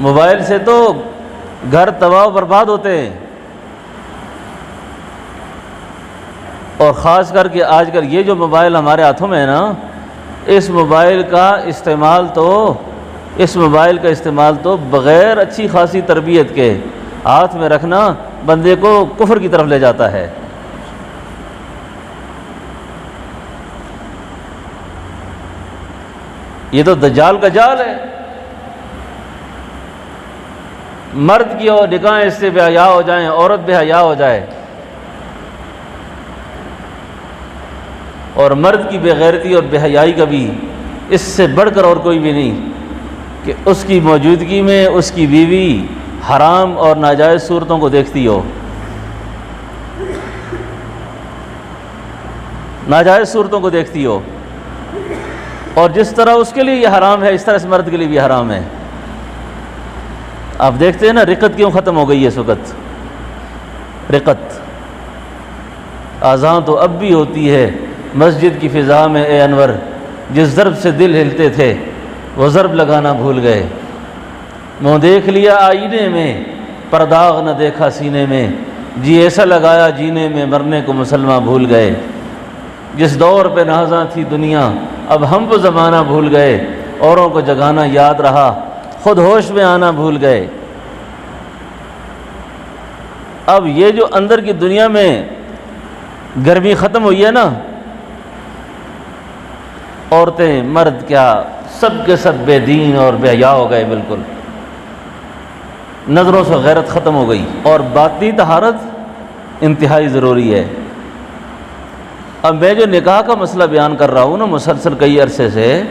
Mobile سے تو گھر تباہ و برباد ہوتے ہیں، اور خاص کر کے آج کل یہ جو موبائل ہمارے ہاتھوں میں ہے نا، اس موبائل کا استعمال تو بغیر اچھی خاصی تربیت کے ہاتھ میں رکھنا بندے کو کفر کی طرف لے جاتا ہے۔ یہ تو دجال کا جال ہے۔ مرد کی اور نکاح اس سے بے حیا ہو جائیں، عورت بے حیا ہو جائے، اور مرد کی بے غیرتی اور بے حیائی کا بھی اس سے بڑھ کر اور کوئی بھی نہیں کہ اس کی موجودگی میں اس کی بیوی حرام اور ناجائز صورتوں کو دیکھتی ہو، ناجائز صورتوں کو دیکھتی ہو، اور جس طرح اس کے لیے یہ حرام ہے اس طرح اس مرد کے لیے بھی حرام ہے۔ آپ دیکھتے ہیں نا رقت کیوں ختم ہو گئی ہے اس وقت؟ رقت اذان تو اب بھی ہوتی ہے مسجد کی فضا میں، اے انور جس ضرب سے دل ہلتے تھے وہ ضرب لگانا بھول گئے، منہ دیکھ لیا آئینے میں پر داغ نہ دیکھا سینے میں، جی ایسا لگایا جینے میں مرنے کو مسلمان بھول گئے، جس دور پہ نازاں تھی دنیا اب ہم کو زمانہ بھول گئے، اوروں کو جگانا یاد رہا خود ہوش میں آنا بھول گئے۔ اب یہ جو اندر کی دنیا میں گرمی ختم ہوئی ہے نا، عورتیں مرد کیا سب کے سب بے دین اور بے حیا ہو گئے، بالکل نظروں سے غیرت ختم ہو گئی، اور باطنی طہارت انتہائی ضروری ہے۔ اب میں جو نکاح کا مسئلہ بیان کر رہا ہوں نا مسلسل کئی عرصے سے،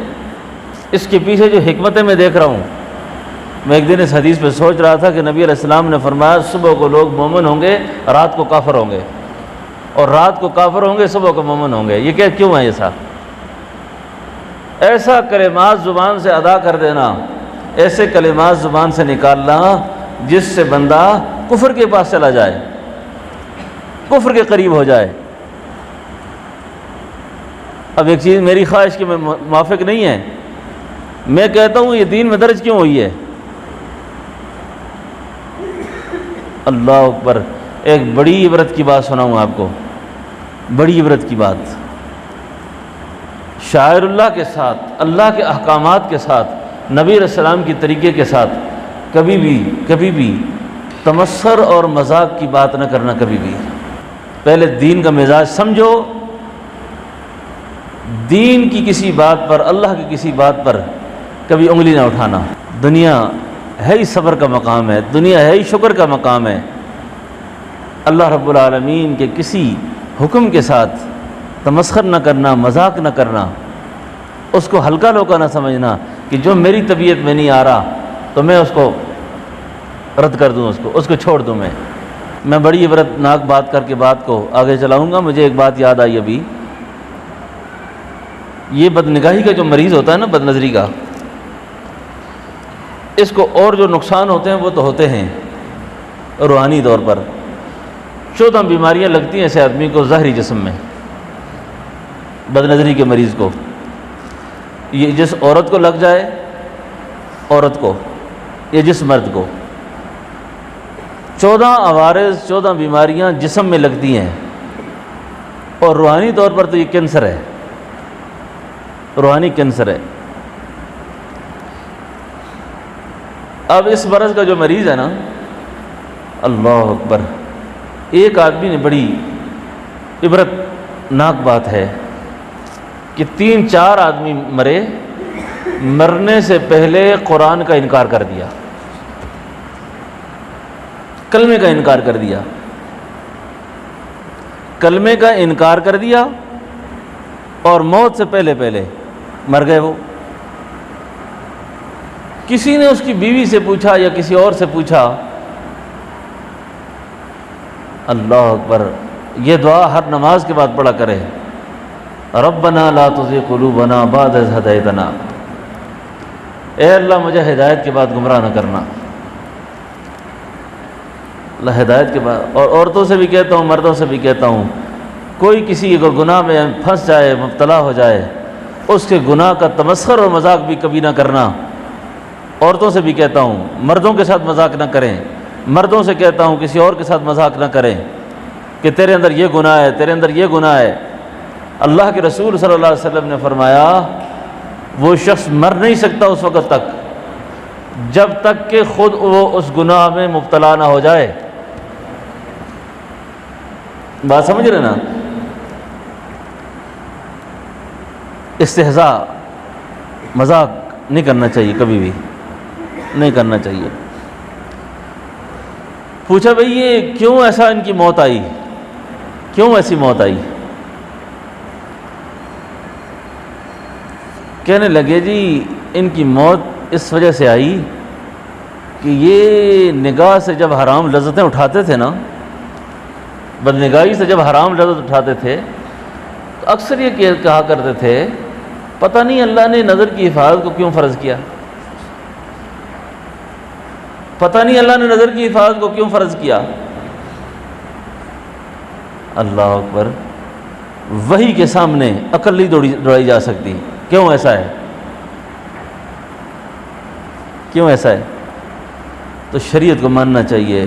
اس کے پیچھے جو حکمتیں میں دیکھ رہا ہوں، میں ایک دن اس حدیث پہ سوچ رہا تھا کہ نبی علیہ السلام نے فرمایا صبح کو لوگ مومن ہوں گے، رات کو کافر ہوں گے، اور رات کو کافر ہوں گے، صبح کو مومن ہوں گے۔ یہ کیوں ہے ایسا کلمات زبان سے ادا کر دینا، ایسے کلمات زبان سے نکالنا جس سے بندہ کفر کے پاس چلا جائے، کفر کے قریب ہو جائے۔ اب ایک چیز میری خواہش کی میں موافق نہیں ہے، میں کہتا ہوں یہ دین میں درج کیوں ہوئی ہے؟ اللہ اکبر، ایک بڑی عبرت کی بات سناؤں آپ کو، بڑی عبرت کی بات۔ شاعر اللہ کے ساتھ، اللہ کے احکامات کے ساتھ، نبی علیہ السلام کی طریقے کے ساتھ کبھی بھی تمسخر اور مذاق کی بات نہ کرنا، کبھی بھی۔ پہلے دین کا مزاج سمجھو، دین کی کسی بات پر، اللہ کی کسی بات پر کبھی انگلی نہ اٹھانا۔ دنیا ہے ہی صبر کا مقام ہے، دنیا ہے ہی شکر کا مقام ہے۔ اللہ رب العالمین کے کسی حکم کے ساتھ تمسخر نہ کرنا، مذاق نہ کرنا، اس کو ہلکا لوکا نہ سمجھنا کہ جو میری طبیعت میں نہیں آ رہا تو میں اس کو رد کر دوں، اس کو چھوڑ دوں۔ میں بڑی عبرت ناک بات کر کے بات کو آگے چلاؤں گا۔ مجھے ایک بات یاد آئی ابھی، یہ بد نگاہی کا جو مریض ہوتا ہے نا، بد نظری کا، اس کو اور جو نقصان ہوتے ہیں وہ تو ہوتے ہیں روحانی طور پر۔ 14 بیماریاں لگتی ہیں ایسے آدمی کو ظاہری جسم میں، بد نظری کے مریض کو۔ یہ جس عورت کو لگ جائے، عورت کو یا جس مرد کو، 14 عوارض، 14 بیماریاں جسم میں لگتی ہیں، اور روحانی طور پر تو یہ کینسر ہے، روحانی کینسر ہے۔ اب اس مرض کا جو مریض ہے نا، اللہ اکبر، ایک آدمی نے بڑی عبرت ناک بات ہے کہ 3-4 آدمی مرے، مرنے سے پہلے قرآن کا انکار کر دیا، کلمے کا انکار کر دیا، کلمے کا انکار کر دیا، اور موت سے پہلے مر گئے وہ۔ کسی نے اس کی بیوی سے پوچھا یا کسی اور سے پوچھا، اللہ اکبر، یہ دعا ہر نماز کے بعد پڑھا کرے، ربنا لا تزغ قلوبنا بعد اذ ہدیتنا، اے اللہ مجھے ہدایت کے بعد گمراہ نہ کرنا۔ اللہ ہدایت کے بعد، اور عورتوں سے بھی کہتا ہوں، مردوں سے بھی کہتا ہوں، کوئی کسی کو گناہ میں پھنس جائے، مبتلا ہو جائے، اس کے گناہ کا تمسخر اور مذاق بھی کبھی نہ کرنا، عورتوں سے بھی کہتا ہوں مردوں کے ساتھ مذاق نہ کریں، مردوں سے کہتا ہوں کسی اور کے ساتھ مذاق نہ کریں کہ تیرے اندر یہ گناہ ہے، تیرے اندر یہ گناہ ہے۔ اللہ کے رسول صلی اللہ علیہ وسلم نے فرمایا وہ شخص مر نہیں سکتا اس وقت تک جب تک کہ خود وہ اس گناہ میں مبتلا نہ ہو جائے۔ بات سمجھ رہے نا؟ استہزاء، مذاق نہیں کرنا چاہیے، کبھی بھی نہیں کرنا چاہیے۔ پوچھا بھئی یہ کیوں ایسا ان کی موت آئی، کیوں ایسی موت آئی؟ کہنے لگے جی ان کی موت اس وجہ سے آئی کہ یہ نگاہ سے جب حرام لذتیں اٹھاتے تھے نا، بدنگاہی سے جب حرام لذت اٹھاتے تھے تو اکثر یہ کہا کرتے تھے پتہ نہیں اللہ نے نظر کی حفاظت کو کیوں فرض کیا، پتہ نہیں اللہ نے نظر کی حفاظت کو کیوں فرض کیا۔ اللہ اکبر، وحی کے سامنے عقل نہیں دوڑائی جا سکتی۔ کیوں ایسا ہے؟ کیوں ایسا ہے؟ تو شریعت کو ماننا چاہیے۔